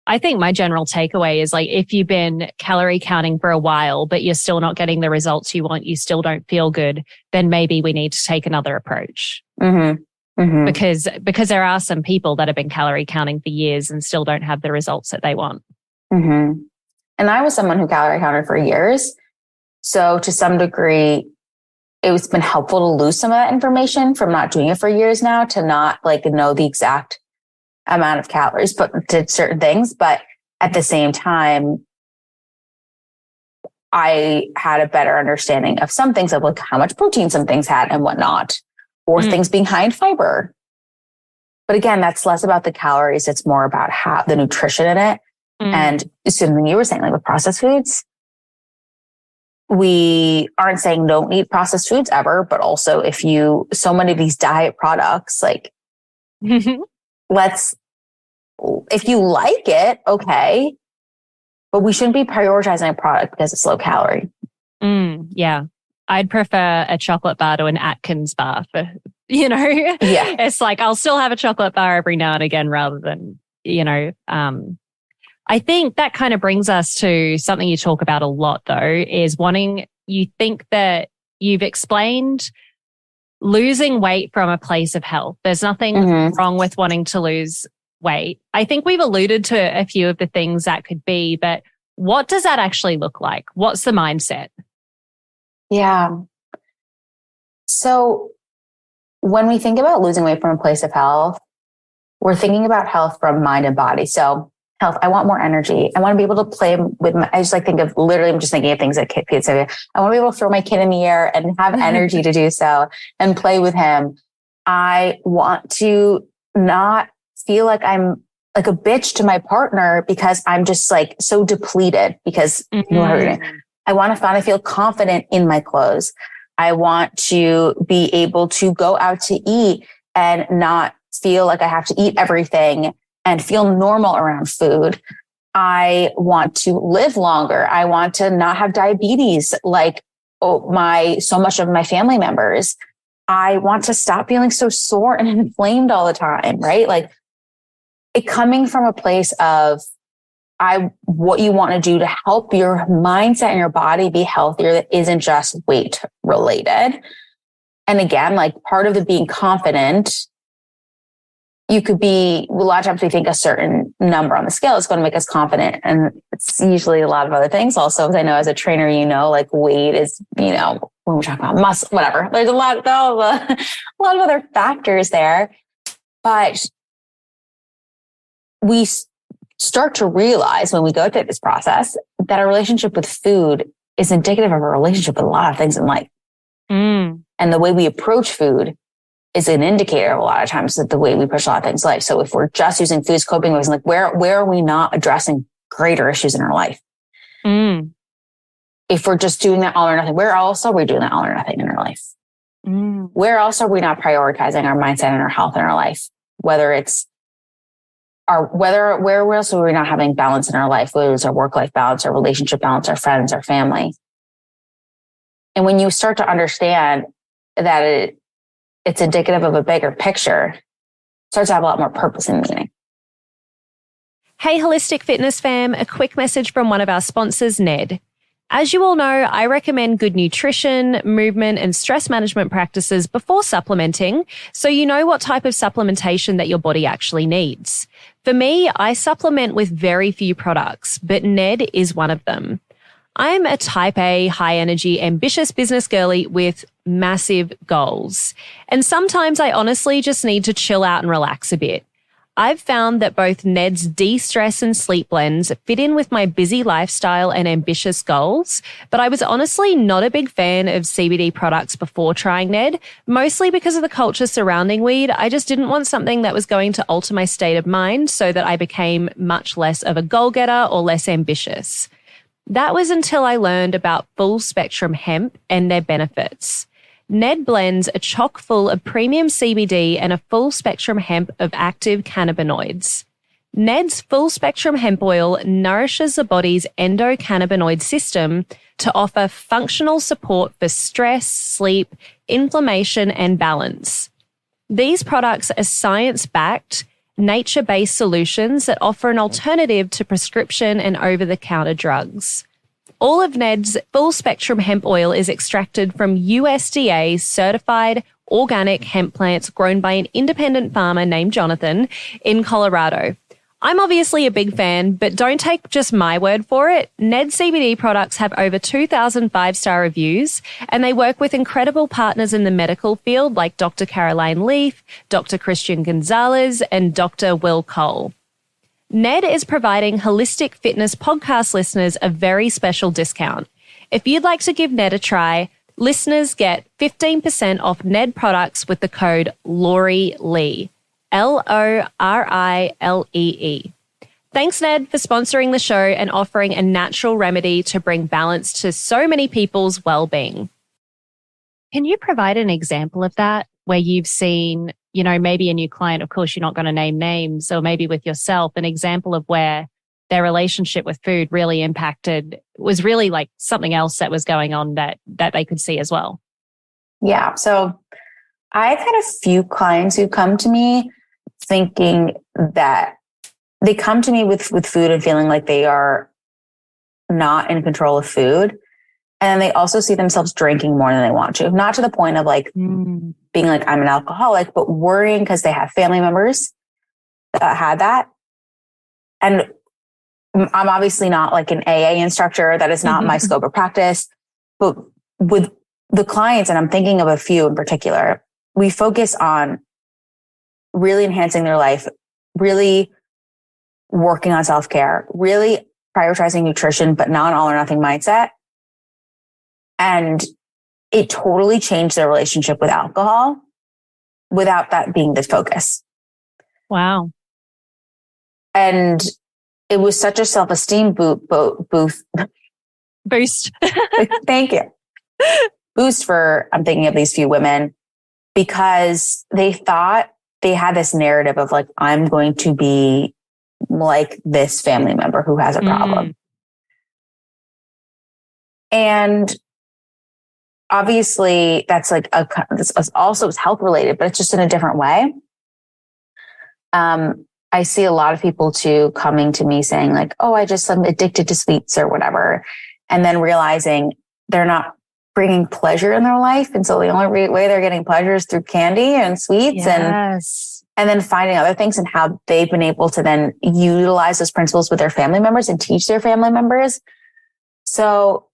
I think my general takeaway is like, if you've been calorie counting for a while, but you're still not getting the results you want, you still don't feel good, then maybe we need to take another approach. Because there are some people that have been calorie counting for years and still don't have the results that they want. And I was someone who calorie counted for years. So to some degree, it's been helpful to lose some of that information from not doing it for years now to not like know the exact amount of calories put to certain things. But at the same time, I had a better understanding of some things of like how much protein some things had and whatnot, or things being high in fiber. But again, that's less about the calories. It's more about the nutrition in it. And something you were saying, like with processed foods, we aren't saying don't eat processed foods ever, but also so many of these diet products, like if you like it, okay, but we shouldn't be prioritizing a product because it's low calorie. Yeah. I'd prefer a chocolate bar to an Atkins bar it's like, I'll still have a chocolate bar every now and again rather than, I think that kind of brings us to something you talk about a lot, though, is you think that you've explained losing weight from a place of health. There's nothing wrong with wanting to lose weight. I think we've alluded to a few of the things that could be, but what does that actually look like? What's the mindset? Yeah. So when we think about losing weight from a place of health, we're thinking about health from mind and body. So health, I want more energy. I want to be able to play with I just think of literally, I'm just thinking of things that kids say. I want to be able to throw my kid in the air and have energy to do so and play with him. I want to not feel like I'm like a bitch to my partner because I'm just like so depleted because I want to finally feel confident in my clothes. I want to be able to go out to eat and not feel like I have to eat everything and feel normal around food. I want to live longer. I want to not have diabetes like so much of my family members. I want to stop feeling so sore and inflamed all the time, right? Like it coming from a place of what you want to do to help your mindset and your body be healthier that isn't just weight related. And again, like part of the being confident, you could be, a lot of times we think a certain number on the scale is going to make us confident. And it's usually a lot of other things. Also, as I know, as a trainer, like weight is, when we talk about muscle, whatever, there's a lot of other factors there. But we start to realize when we go through this process that our relationship with food is indicative of a relationship with a lot of things in life. And the way we approach food is an indicator a lot of times that the way we approach a lot of things in life. So if we're just using food as coping ways, like where are we not addressing greater issues in our life? If we're just doing that all or nothing, where else are we doing that all or nothing in our life? Where else are we not prioritizing our mindset and our health in our life? Where else are we not having balance in our life? Whether it's our work-life balance, our relationship balance, our friends, our family. And when you start to understand that it's indicative of a bigger picture, it starts to have a lot more purpose and meaning. Hey, Holistic Fitness fam, a quick message from one of our sponsors, Ned. As you all know, I recommend good nutrition, movement, and stress management practices before supplementing, so you know what type of supplementation that your body actually needs. For me, I supplement with very few products, but Ned is one of them. I'm a type A, high energy, ambitious business girly with massive goals. And sometimes I honestly just need to chill out and relax a bit. I've found that both Ned's de-stress and sleep blends fit in with my busy lifestyle and ambitious goals, but I was honestly not a big fan of CBD products before trying Ned, mostly because of the culture surrounding weed. I just didn't want something that was going to alter my state of mind so that I became much less of a goal-getter or less ambitious. That was until I learned about full spectrum hemp and their benefits. Ned blends are chock full of premium CBD and a full spectrum hemp of active cannabinoids. Ned's full spectrum hemp oil nourishes the body's endocannabinoid system to offer functional support for stress, sleep, inflammation, and balance. These products are science-backed, nature-based solutions that offer an alternative to prescription and over-the-counter drugs. All of Ned's full-spectrum hemp oil is extracted from USDA certified organic hemp plants grown by an independent farmer named Jonathan in Colorado. I'm obviously a big fan, but don't take just my word for it. Ned CBD products have over 2,000 five-star reviews, and they work with incredible partners in the medical field like Dr. Caroline Leaf, Dr. Christian Gonzalez, and Dr. Will Cole. Ned is providing Holistic Fitness podcast listeners a very special discount. If you'd like to give Ned a try, listeners get 15% off Ned products with the code Lori Lee. LORILEE. Thanks, Ned, for sponsoring the show and offering a natural remedy to bring balance to so many people's well-being. Can you provide an example of that where you've seen, maybe a new client, of course, you're not going to name names, or maybe with yourself, an example of where their relationship with food really was really like something else that was going on that they could see as well? Yeah. So I've had a few clients who come to me thinking that they come to me with food and feeling like they are not in control of food. And they also see themselves drinking more than they want to, not to the point of like being like, I'm an alcoholic, but worrying because they have family members that had that. And I'm obviously not like an AA instructor. That is not my scope of practice. But with the clients, and I'm thinking of a few in particular, we focus on really enhancing their life, really working on self-care, really prioritizing nutrition, but not an all or nothing mindset. And it totally changed their relationship with alcohol without that being the focus. Wow. And it was such a self-esteem boost. Thank you. Boost for, I'm thinking of these few women, because they thought they had this narrative of like, I'm going to be like this family member who has a problem. And obviously that's like it's also health related, but it's just in a different way. I see a lot of people too coming to me saying like, oh, I'm addicted to sweets or whatever. And then realizing they're not bringing pleasure in their life. And so the only way they're getting pleasure is through candy and sweets. Yes. And then finding other things and how they've been able to then utilize those principles with their family members and teach their family members. So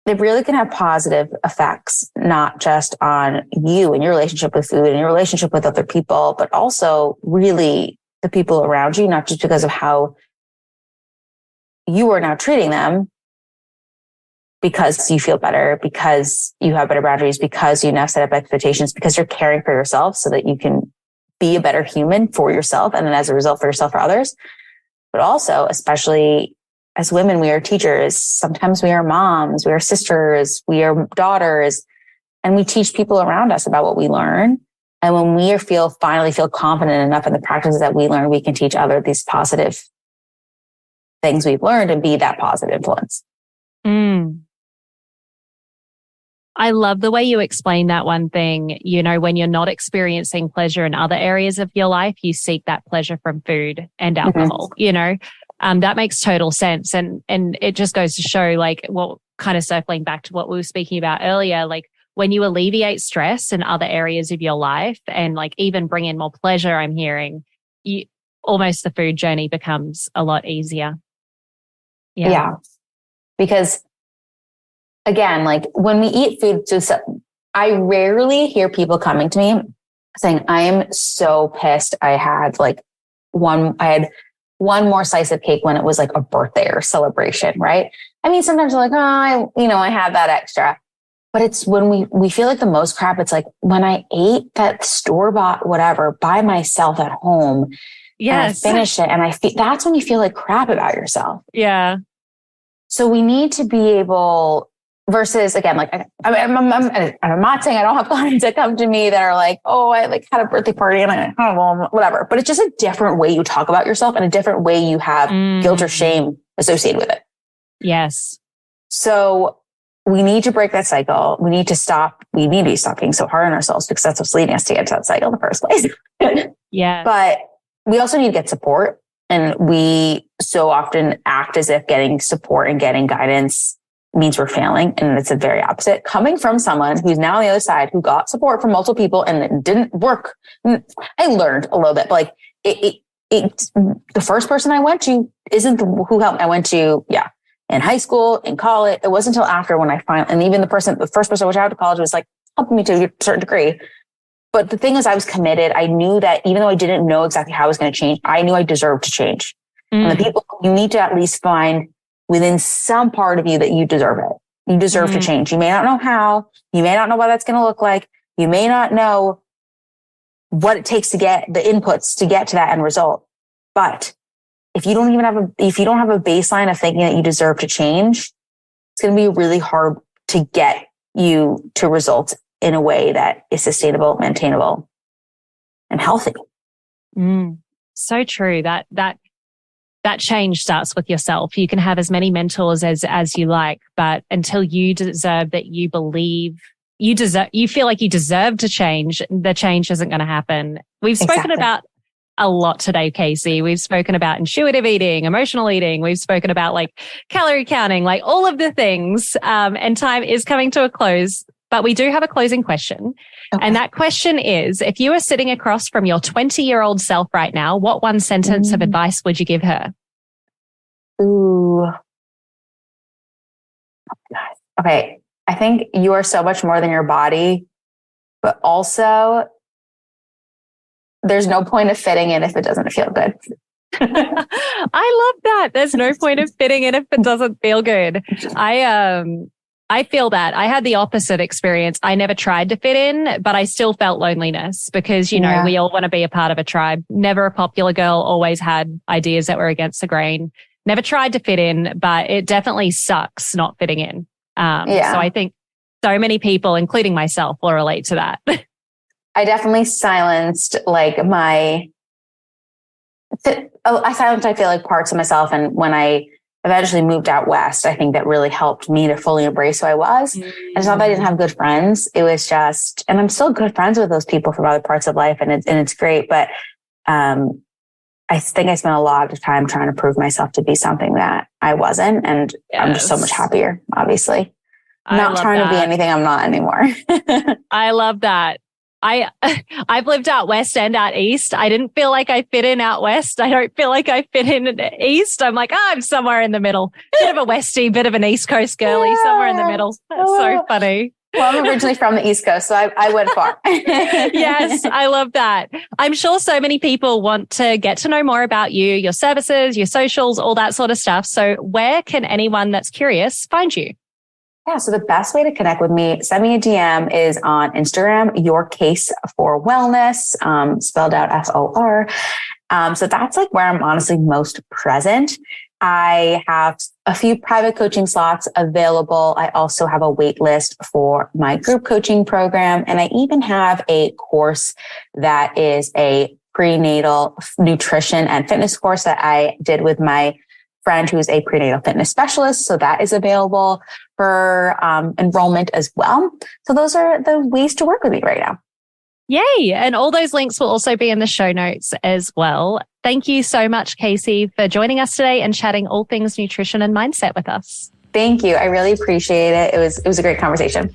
they really can have positive effects, not just on you and your relationship with food and your relationship with other people, but also really the people around you, not just because of how you are now treating them, because you feel better, because you have better boundaries, because you now set up expectations, because you're caring for yourself so that you can be a better human for yourself. And then as a result for yourself, for others, but also, especially as women, we are teachers. Sometimes we are moms, we are sisters, we are daughters, and we teach people around us about what we learn. And when we finally feel confident enough in the practices that we learn, we can teach others these positive things we've learned and be that positive influence. I love the way you explain that one thing. You know, when you're not experiencing pleasure in other areas of your life, you seek that pleasure from food and alcohol, you know. That makes total sense. And it just goes to show, like, well, kind of circling back to what we were speaking about earlier, like when you alleviate stress in other areas of your life and like even bring in more pleasure, I'm hearing, almost the food journey becomes a lot easier. Yeah. Because again, like when we eat food, I rarely hear people coming to me saying, I am so pissed. I had one more slice of cake when it was like a birthday or celebration, right? I mean, sometimes we're like, I had that extra. But it's when we feel like the most crap. It's like when I ate that store-bought whatever by myself at home, and I finish it, and that's when you feel like crap about yourself. Yeah. So we need to be able, versus again, like I'm not saying I don't have clients that come to me that are like, oh, I like had a birthday party and whatever. But it's just a different way you talk about yourself and a different way you have guilt or shame associated with it. Yes. So we need to break that cycle. We need to stop being so hard on ourselves, because that's what's leading us to get to that cycle in the first place. Yeah. But we also need to get support. And we so often act as if getting support and getting guidance means we're failing. And it's the very opposite. Coming from someone who's now on the other side, who got support from multiple people and it didn't work. I learned a little bit, but like the first person I went to isn't who helped. I went to, in high school, in college. It wasn't until after when I finally, and even the first person I went out to college was like helping me to a certain degree. But the thing is, I was committed. I knew that even though I didn't know exactly how I was going to change, I knew I deserved to change. And the people, you need to at least find within some part of you that you deserve it. You deserve to change. You may not know how. You may not know what that's going to look like. You may not know what it takes to get the inputs to get to that end result. But if you don't have a baseline of thinking that you deserve to change, it's going to be really hard to get you to results in a way that is sustainable, maintainable, and healthy. So true. That change starts with yourself. You can have as many mentors as you like, but until you deserve that, you believe you feel like you deserve to change, the change isn't going to happen. We've spoken about a lot today, Casey. We've spoken about intuitive eating, emotional eating. We've spoken about like calorie counting, like all of the things. And time is coming to a close, but we do have a closing question. Okay. And that question is, if you were sitting across from your 20-year-old self right now, what one sentence of advice would you give her? Ooh. Okay. I think you are so much more than your body, but also there's no point of fitting in if it doesn't feel good. I love that. There's no point of fitting in if it doesn't feel good. I feel that. I had the opposite experience. I never tried to fit in, but I still felt loneliness because, you know, we all want to be a part of a tribe. Never a popular girl, always had ideas that were against the grain. Never tried to fit in, but it definitely sucks not fitting in. So I think so many people, including myself, will relate to that. I definitely silenced I feel like parts of myself. And when I eventually moved out West, I think that really helped me to fully embrace who I was. And it's not that I didn't have good friends. It was just, and I'm still good friends with those people from other parts of life. And it's great. But, I think I spent a lot of time trying to prove myself to be something that I wasn't. And I'm just so much happier, obviously. Not trying to be anything I'm not anymore. I love that. I've lived out West and out East. I didn't feel like I fit in out West. I don't feel like I fit in East. I'm like, I'm somewhere in the middle. Bit of a Westie, bit of an East Coast girly, somewhere in the middle. That's so funny. Well, I'm originally from the East Coast, so I went far. Yes, I love that. I'm sure so many people want to get to know more about you, your services, your socials, all that sort of stuff. So where can anyone that's curious find you? Yeah, so the best way to connect with me, send me a DM, is on Instagram, Your Case for Wellness, spelled out FOR. So that's like where I'm honestly most present. I have a few private coaching slots available. I also have a wait list for my group coaching program. And I even have a course that is a prenatal nutrition and fitness course that I did with my friend who's a prenatal fitness specialist. So that is available for enrollment as well. So those are the ways to work with me right now. Yay. And all those links will also be in the show notes as well. Thank you so much, Casey, for joining us today and chatting all things nutrition and mindset with us. Thank you. I really appreciate it. It was a great conversation.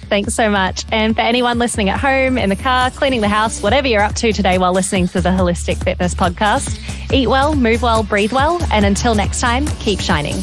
Thanks so much. And for anyone listening at home, in the car, cleaning the house, whatever you're up to today while listening to the Holistic Fitness Podcast, eat well, move well, breathe well. And until next time, keep shining.